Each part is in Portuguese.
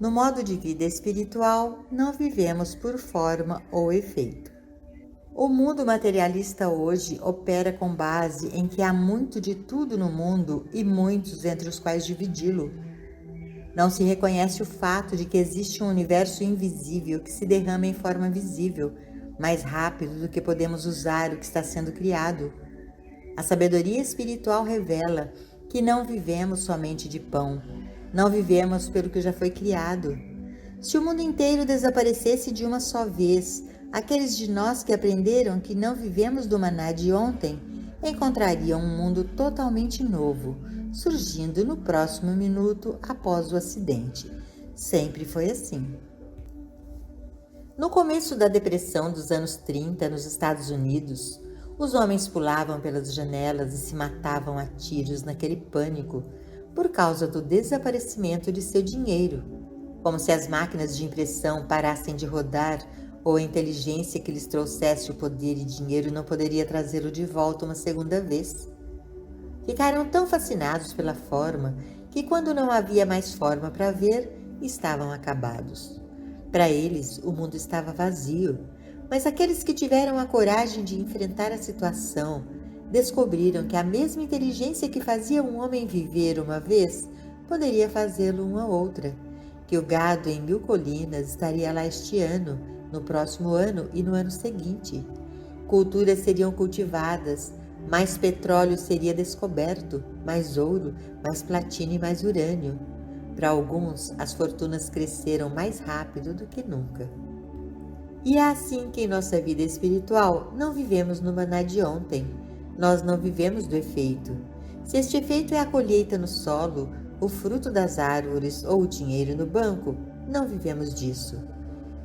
No modo de vida espiritual, não vivemos por forma ou efeito. O mundo materialista hoje opera com base em que há muito de tudo no mundo e muitos entre os quais dividi-lo. Não se reconhece o fato de que existe um universo invisível que se derrama em forma visível, mais rápido do que podemos usar o que está sendo criado. A sabedoria espiritual revela que não vivemos somente de pão, não vivemos pelo que já foi criado. Se o mundo inteiro desaparecesse de uma só vez, aqueles de nós que aprenderam que não vivemos do maná de ontem encontrariam um mundo totalmente novo, surgindo no próximo minuto após o acidente. Sempre foi assim. No começo da depressão dos anos 30 nos Estados Unidos, os homens pulavam pelas janelas e se matavam a tiros naquele pânico por causa do desaparecimento de seu dinheiro, como se as máquinas de impressão parassem de rodar ou a inteligência que lhes trouxesse o poder e dinheiro não poderia trazê-lo de volta uma segunda vez. Ficaram tão fascinados pela forma que, quando não havia mais forma para ver, estavam acabados. Para eles, o mundo estava vazio, mas aqueles que tiveram a coragem de enfrentar a situação descobriram que a mesma inteligência que fazia um homem viver uma vez poderia fazê-lo uma outra, que o gado em 1000 colinas estaria lá este ano, no próximo ano e no ano seguinte. Culturas seriam cultivadas, mais petróleo seria descoberto, mais ouro, mais platina e mais urânio. Para alguns, as fortunas cresceram mais rápido do que nunca. E é assim que em nossa vida espiritual não vivemos no maná de ontem. Nós não vivemos do efeito. Se este efeito é a colheita no solo, o fruto das árvores ou o dinheiro no banco, não vivemos disso.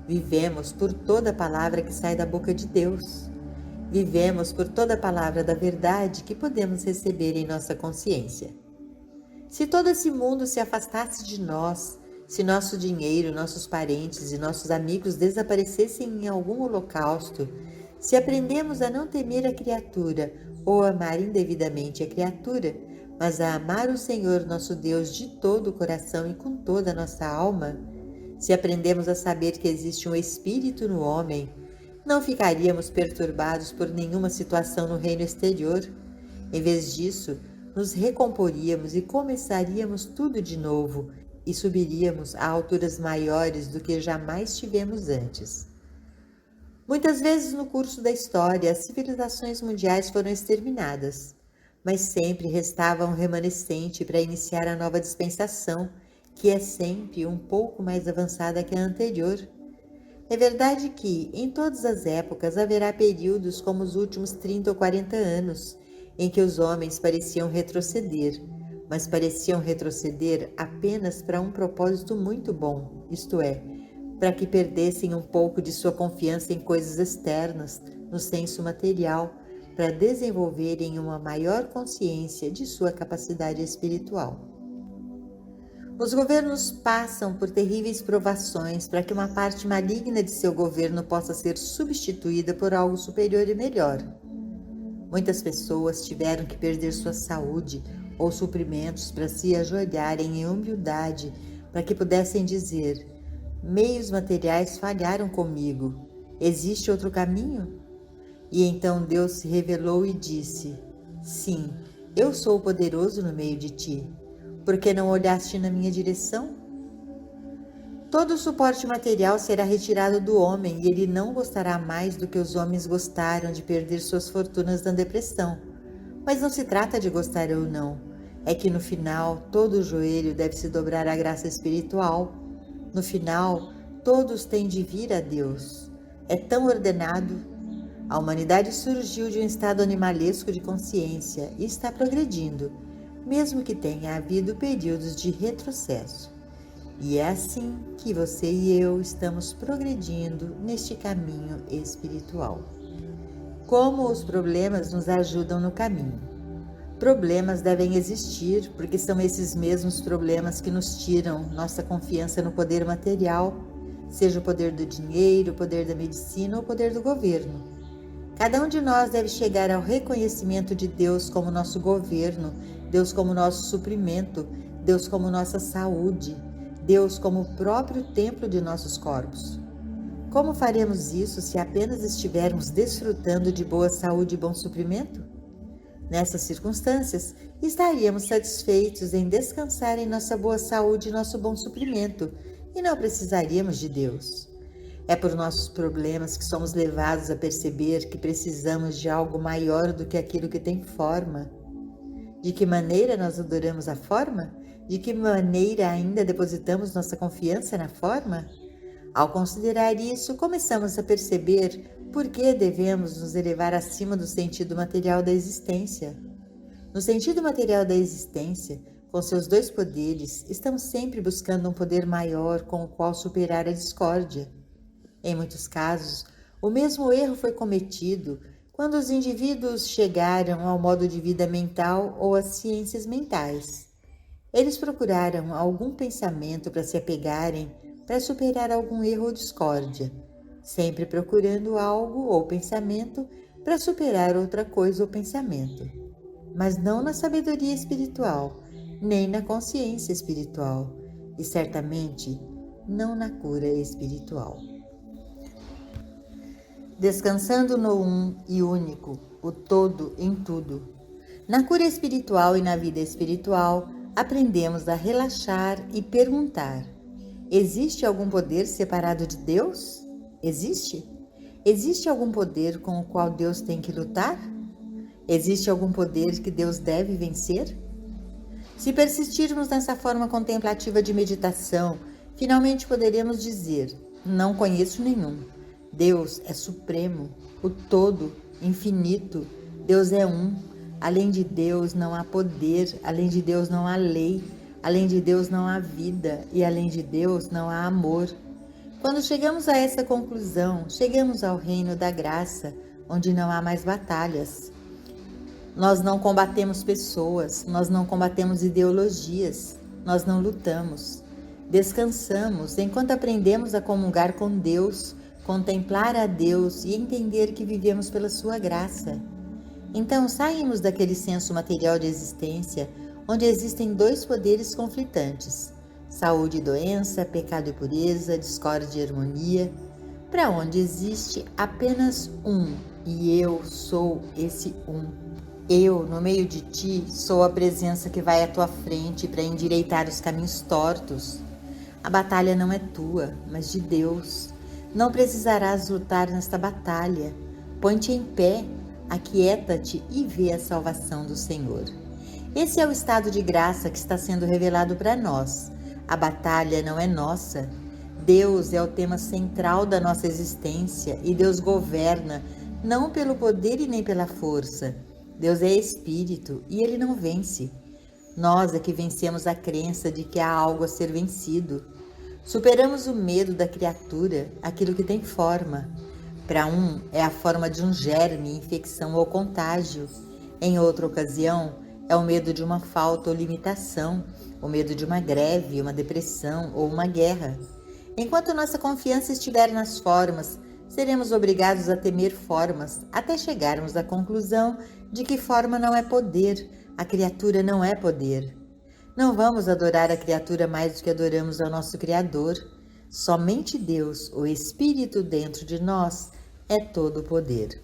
Vivemos por toda palavra que sai da boca de Deus. Vivemos por toda palavra da verdade que podemos receber em nossa consciência. Se todo esse mundo se afastasse de nós, se nosso dinheiro, nossos parentes e nossos amigos desaparecessem em algum holocausto, se aprendemos a não temer a criatura ou amar indevidamente a criatura, mas a amar o Senhor nosso Deus de todo o coração e com toda a nossa alma, se aprendemos a saber que existe um espírito no homem, não ficaríamos perturbados por nenhuma situação no reino exterior. Em vez disso, nos recomporíamos e começaríamos tudo de novo e subiríamos a alturas maiores do que jamais tivemos antes. Muitas vezes no curso da história, as civilizações mundiais foram exterminadas, mas sempre restava um remanescente para iniciar a nova dispensação, que é sempre um pouco mais avançada que a anterior. É verdade que, em todas as épocas, haverá períodos como os últimos 30 ou 40 anos, em que os homens pareciam retroceder, mas pareciam retroceder apenas para um propósito muito bom, isto é, para que perdessem um pouco de sua confiança em coisas externas, no senso material, para desenvolverem uma maior consciência de sua capacidade espiritual. Os governos passam por terríveis provações para que uma parte maligna de seu governo possa ser substituída por algo superior e melhor. Muitas pessoas tiveram que perder sua saúde ou suprimentos para se ajoelharem em humildade para que pudessem dizer: meios materiais falharam comigo, existe outro caminho? E então Deus se revelou e disse: sim, eu sou o poderoso no meio de ti. Por que não olhaste na minha direção? Todo o suporte material será retirado do homem e ele não gostará mais do que os homens gostaram de perder suas fortunas na depressão. Mas não se trata de gostar ou não. É que no final, todo o joelho deve se dobrar à graça espiritual. No final, todos têm de vir a Deus. É tão ordenado. A humanidade surgiu de um estado animalesco de consciência e está progredindo, mesmo que tenha havido períodos de retrocesso. E é assim que você e eu estamos progredindo neste caminho espiritual. Como os problemas nos ajudam no caminho? Problemas devem existir, porque são esses mesmos problemas que nos tiram nossa confiança no poder material, seja o poder do dinheiro, o poder da medicina ou o poder do governo. Cada um de nós deve chegar ao reconhecimento de Deus como nosso governo, Deus como nosso suprimento, Deus como nossa saúde, Deus como o próprio templo de nossos corpos. Como faremos isso se apenas estivermos desfrutando de boa saúde e bom suprimento? Nessas circunstâncias, estaríamos satisfeitos em descansar em nossa boa saúde e nosso bom suprimento, e não precisaríamos de Deus. É por nossos problemas que somos levados a perceber que precisamos de algo maior do que aquilo que tem forma. De que maneira nós adoramos a forma? De que maneira ainda depositamos nossa confiança na forma? Ao considerar isso, começamos a perceber por que devemos nos elevar acima do sentido material da existência. No sentido material da existência, com seus dois poderes, estamos sempre buscando um poder maior com o qual superar a discórdia. Em muitos casos, o mesmo erro foi cometido quando os indivíduos chegaram ao modo de vida mental ou às ciências mentais. Eles procuraram algum pensamento para se apegarem para superar algum erro ou discórdia, sempre procurando algo ou pensamento para superar outra coisa ou pensamento, mas não na sabedoria espiritual, nem na consciência espiritual, e certamente não na cura espiritual. Descansando no um e único, o todo em tudo. Na cura espiritual e na vida espiritual, aprendemos a relaxar e perguntar: existe algum poder separado de Deus? Existe? Existe algum poder com o qual Deus tem que lutar? Existe algum poder que Deus deve vencer? Se persistirmos nessa forma contemplativa de meditação, finalmente poderemos dizer: não conheço nenhum. Deus é supremo, o todo, infinito. Deus é um. Além de Deus não há poder, além de Deus não há lei. Além de Deus não há vida e além de Deus não há amor. Quando chegamos a essa conclusão, chegamos ao reino da graça, onde não há mais batalhas. Nós não combatemos pessoas, nós não combatemos ideologias, nós não lutamos. Descansamos enquanto aprendemos a comungar com Deus, contemplar a Deus e entender que vivemos pela sua graça. Então saímos daquele senso material de existência, onde existem dois poderes conflitantes, saúde e doença, pecado e pureza, discórdia e harmonia, para onde existe apenas um, e eu sou esse um. Eu, no meio de ti, sou a presença que vai à tua frente para endireitar os caminhos tortos. A batalha não é tua, mas de Deus. Não precisarás lutar nesta batalha. Põe-te em pé, aquieta-te e vê a salvação do Senhor. Esse é o estado de graça que está sendo revelado para nós. A batalha não é nossa. Deus é o tema central da nossa existência e Deus governa não pelo poder e nem pela força. Deus é espírito e ele não vence. Nós é que vencemos a crença de que há algo a ser vencido. Superamos o medo da criatura, aquilo que tem forma. Para um, é a forma de um germe, infecção ou contágio. Em outra ocasião, é o medo de uma falta ou limitação, o medo de uma greve, uma depressão ou uma guerra. Enquanto nossa confiança estiver nas formas, seremos obrigados a temer formas até chegarmos à conclusão de que forma não é poder, a criatura não é poder. Não vamos adorar a criatura mais do que adoramos ao nosso Criador. Somente Deus, o Espírito dentro de nós, é todo o poder.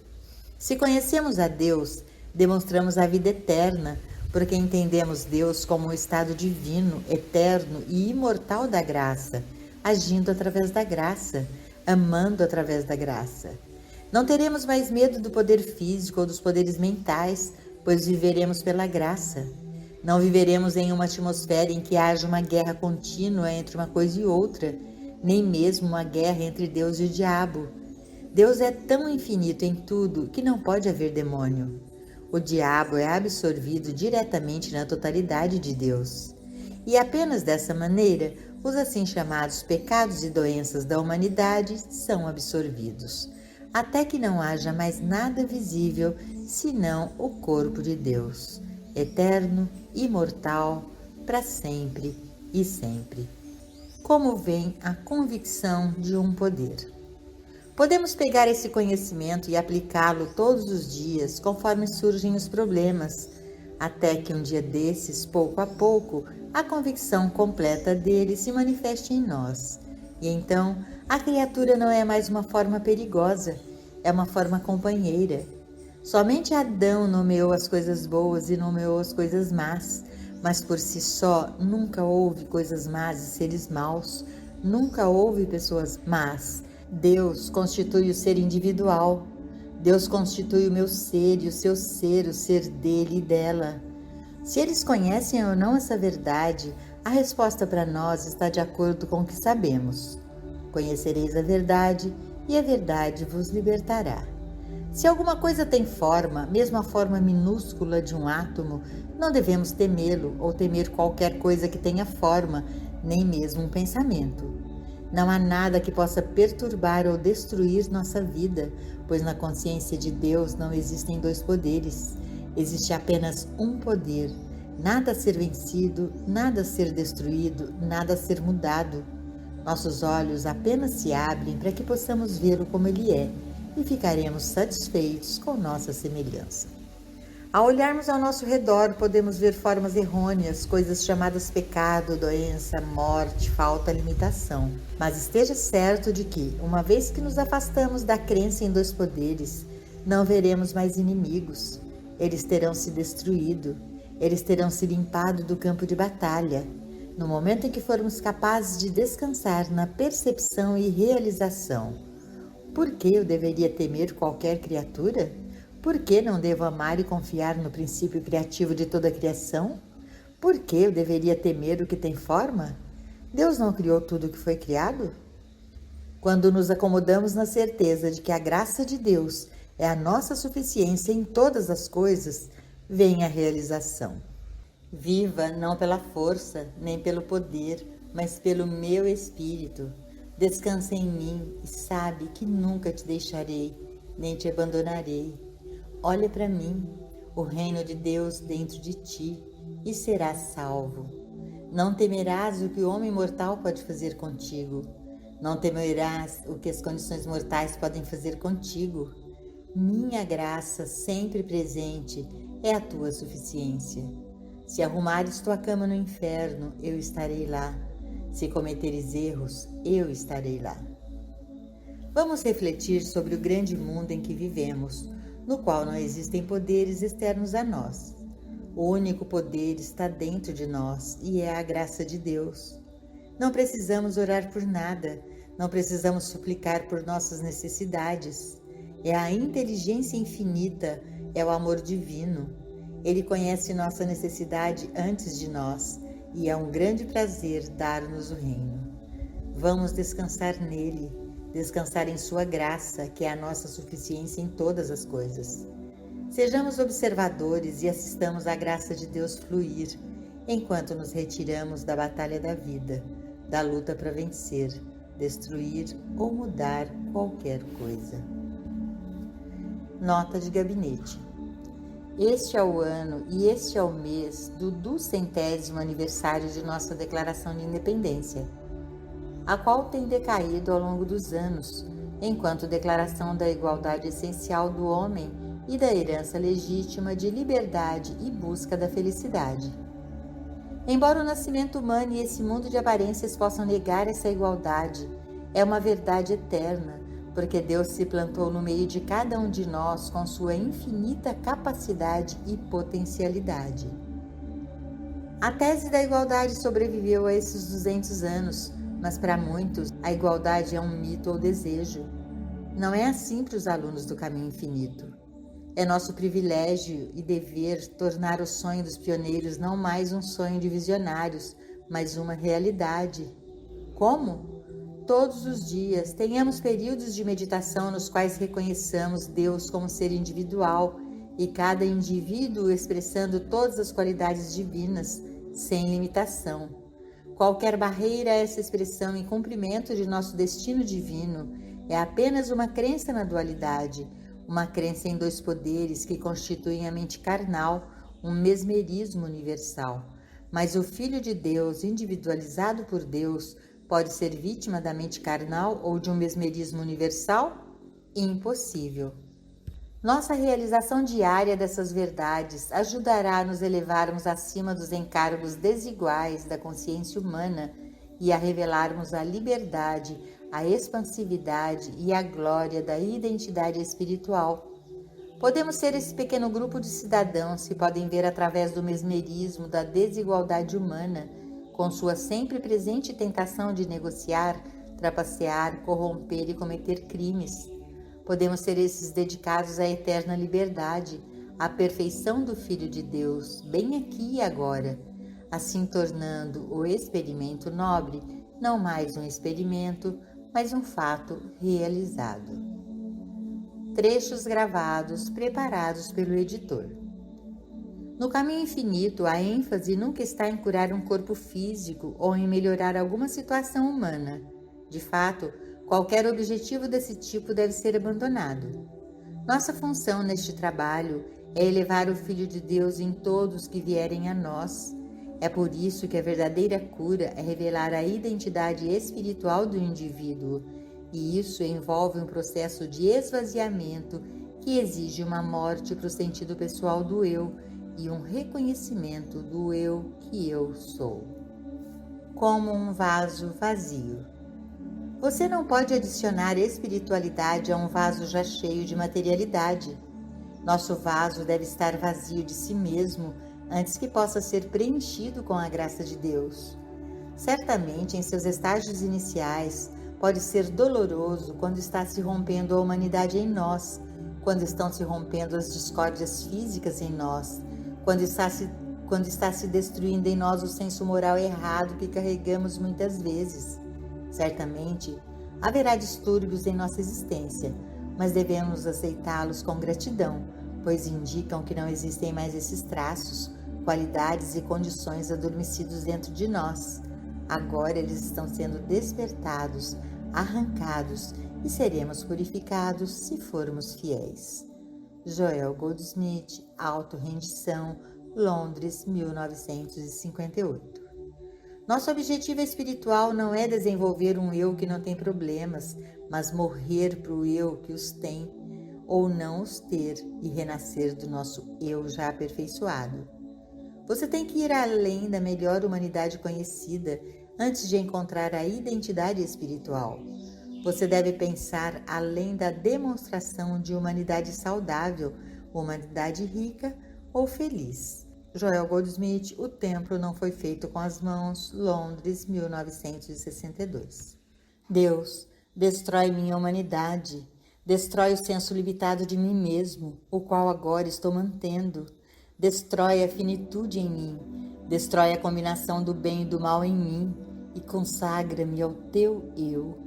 Se conhecemos a Deus, demonstramos a vida eterna, porque entendemos Deus como um estado divino, eterno e imortal da graça, agindo através da graça, amando através da graça. Não teremos mais medo do poder físico ou dos poderes mentais, pois viveremos pela graça. Não viveremos em uma atmosfera em que haja uma guerra contínua entre uma coisa e outra, nem mesmo uma guerra entre Deus e o diabo. Deus é tão infinito em tudo que não pode haver demônio. O diabo é absorvido diretamente na totalidade de Deus. E apenas dessa maneira, os assim chamados pecados e doenças da humanidade são absorvidos, até que não haja mais nada visível senão o corpo de Deus, eterno, imortal, para sempre e sempre. Como vem a convicção de um poder? Podemos pegar esse conhecimento e aplicá-lo todos os dias conforme surgem os problemas, até que um dia desses, pouco a pouco, a convicção completa dele se manifeste em nós. E então, a criatura não é mais uma forma perigosa, é uma forma companheira. Somente Adão nomeou as coisas boas e nomeou as coisas más, mas por si só nunca houve coisas más e seres maus, nunca houve pessoas más. Deus constitui o ser individual. Deus constitui o meu ser e o seu ser, o ser dele e dela. Se eles conhecem ou não essa verdade, a resposta para nós está de acordo com o que sabemos. Conhecereis a verdade e a verdade vos libertará. Se alguma coisa tem forma, mesmo a forma minúscula de um átomo, não devemos temê-lo ou temer qualquer coisa que tenha forma, nem mesmo um pensamento. Não há nada que possa perturbar ou destruir nossa vida, pois na consciência de Deus não existem dois poderes. Existe apenas um poder, nada a ser vencido, nada a ser destruído, nada a ser mudado. Nossos olhos apenas se abrem para que possamos vê-lo como ele é e ficaremos satisfeitos com nossa semelhança. Ao olharmos ao nosso redor, podemos ver formas errôneas, coisas chamadas pecado, doença, morte, falta, limitação. Mas esteja certo de que, uma vez que nos afastamos da crença em dois poderes, não veremos mais inimigos. Eles terão se destruído, eles terão se limpado do campo de batalha. No momento em que formos capazes de descansar na percepção e realização. Por que eu deveria temer qualquer criatura? Por que não devo amar e confiar no princípio criativo de toda a criação? Por que eu deveria temer o que tem forma? Deus não criou tudo o que foi criado? Quando nos acomodamos na certeza de que a graça de Deus é a nossa suficiência em todas as coisas, vem a realização. Viva não pela força, nem pelo poder, mas pelo meu espírito. Descansa em mim e sabe que nunca te deixarei, nem te abandonarei. Olha para mim, o reino de Deus dentro de ti, e serás salvo. Não temerás o que o homem mortal pode fazer contigo. Não temerás o que as condições mortais podem fazer contigo. Minha graça, sempre presente, é a tua suficiência. Se arrumares tua cama no inferno, eu estarei lá. Se cometeres erros, eu estarei lá. Vamos refletir sobre o grande mundo em que vivemos, no qual não existem poderes externos a nós. O único poder está dentro de nós e é a graça de Deus. Não precisamos orar por nada, não precisamos suplicar por nossas necessidades. É a inteligência infinita, é o amor divino. Ele conhece nossa necessidade antes de nós. E é um grande prazer dar-nos o reino. Vamos descansar nele, descansar em sua graça, que é a nossa suficiência em todas as coisas. Sejamos observadores e assistamos à graça de Deus fluir, enquanto nos retiramos da batalha da vida, da luta para vencer, destruir ou mudar qualquer coisa. Nota de gabinete. Este é o ano e este é o mês do 200º aniversário de nossa Declaração de Independência, a qual tem decaído ao longo dos anos, enquanto declaração da igualdade essencial do homem e da herança legítima de liberdade e busca da felicidade. Embora o nascimento humano e esse mundo de aparências possam negar essa igualdade, é uma verdade eterna, porque Deus se plantou no meio de cada um de nós com sua infinita capacidade e potencialidade. A tese da igualdade sobreviveu a esses 200 anos, mas para muitos a igualdade é um mito ou desejo. Não é assim para os alunos do Caminho Infinito. É nosso privilégio e dever tornar o sonho dos pioneiros não mais um sonho de visionários, mas uma realidade. Como? Todos os dias, tenhamos períodos de meditação nos quais reconheçamos Deus como ser individual e cada indivíduo expressando todas as qualidades divinas, sem limitação. Qualquer barreira a essa expressão em cumprimento de nosso destino divino é apenas uma crença na dualidade, uma crença em dois poderes que constituem a mente carnal, um mesmerismo universal. Mas o Filho de Deus, individualizado por Deus, pode ser vítima da mente carnal ou de um mesmerismo universal? Impossível. Nossa realização diária dessas verdades ajudará a nos elevarmos acima dos encargos desiguais da consciência humana e a revelarmos a liberdade, a expansividade e a glória da identidade espiritual. Podemos ser esse pequeno grupo de cidadãos que podem ver através do mesmerismo da desigualdade humana, com sua sempre presente tentação de negociar, trapacear, corromper e cometer crimes. Podemos ser esses dedicados à eterna liberdade, à perfeição do Filho de Deus, bem aqui e agora, assim tornando o experimento nobre não mais um experimento, mas um fato realizado. Trechos gravados preparados pelo editor. No caminho infinito, a ênfase nunca está em curar um corpo físico ou em melhorar alguma situação humana. De fato, qualquer objetivo desse tipo deve ser abandonado. Nossa função neste trabalho é elevar o Filho de Deus em todos que vierem a nós. É por isso que a verdadeira cura é revelar a identidade espiritual do indivíduo, e isso envolve um processo de esvaziamento que exige uma morte para o sentido pessoal do eu e um reconhecimento do eu que eu sou. Como um vaso vazio. Você não pode adicionar espiritualidade a um vaso já cheio de materialidade. Nosso vaso deve estar vazio de si mesmo antes que possa ser preenchido com a graça de Deus. Certamente, em seus estágios iniciais, pode ser doloroso quando está se rompendo a humanidade em nós, quando estão se rompendo as discórdias físicas em nós, quando está se destruindo em nós o senso moral errado que carregamos muitas vezes. Certamente, haverá distúrbios em nossa existência, mas devemos aceitá-los com gratidão, pois indicam que não existem mais esses traços, qualidades e condições adormecidos dentro de nós. Agora eles estão sendo despertados, arrancados e seremos purificados se formos fiéis. Joel Goldsmith, Auto-rendição, Londres, 1958. Nosso objetivo espiritual não é desenvolver um eu que não tem problemas, mas morrer para o eu que os tem, ou não os ter e renascer do nosso eu já aperfeiçoado. Você tem que ir além da melhor humanidade conhecida antes de encontrar a identidade espiritual. Você deve pensar além da demonstração de humanidade saudável, humanidade rica ou feliz. Joel Goldsmith, O Templo Não Foi Feito com as Mãos, Londres, 1962. Deus, destrói minha humanidade, destrói o senso limitado de mim mesmo, o qual agora estou mantendo. Destrói a finitude em mim, destrói a combinação do bem e do mal em mim e consagra-me ao teu eu.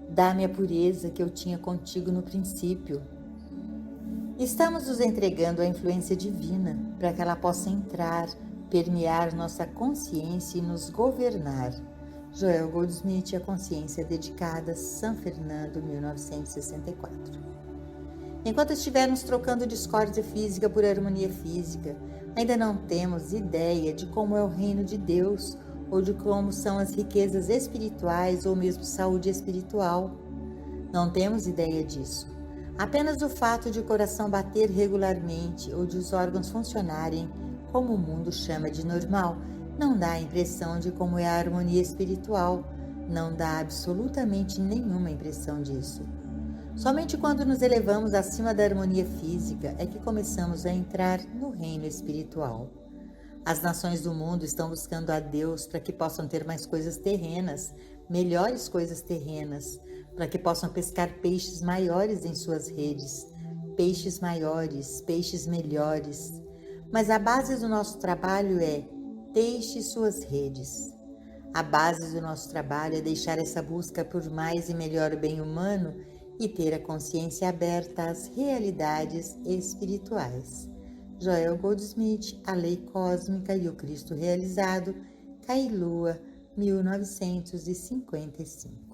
Dá-me a pureza que eu tinha contigo no princípio. Estamos nos entregando à influência divina para que ela possa entrar, permear nossa consciência e nos governar. Joel Goldsmith, A Consciência Dedicada, São Fernando, 1964. Enquanto estivermos trocando discórdia física por harmonia física, ainda não temos ideia de como é o reino de Deus ou de como são as riquezas espirituais ou mesmo saúde espiritual. Não temos ideia disso. Apenas o fato de o coração bater regularmente ou de os órgãos funcionarem como o mundo chama de normal não dá a impressão de como é a harmonia espiritual, não dá absolutamente nenhuma impressão disso. Somente quando nos elevamos acima da harmonia física é que começamos a entrar no reino espiritual. As nações do mundo estão buscando a Deus para que possam ter mais coisas terrenas, melhores coisas terrenas, para que possam pescar peixes maiores em suas redes, peixes maiores, peixes melhores. Mas a base do nosso trabalho é deixe suas redes. A base do nosso trabalho é deixar essa busca por mais e melhor bem humano e ter a consciência aberta às realidades espirituais. Joel Goldsmith, A Lei Cósmica e o Cristo Realizado, Kailua, 1955.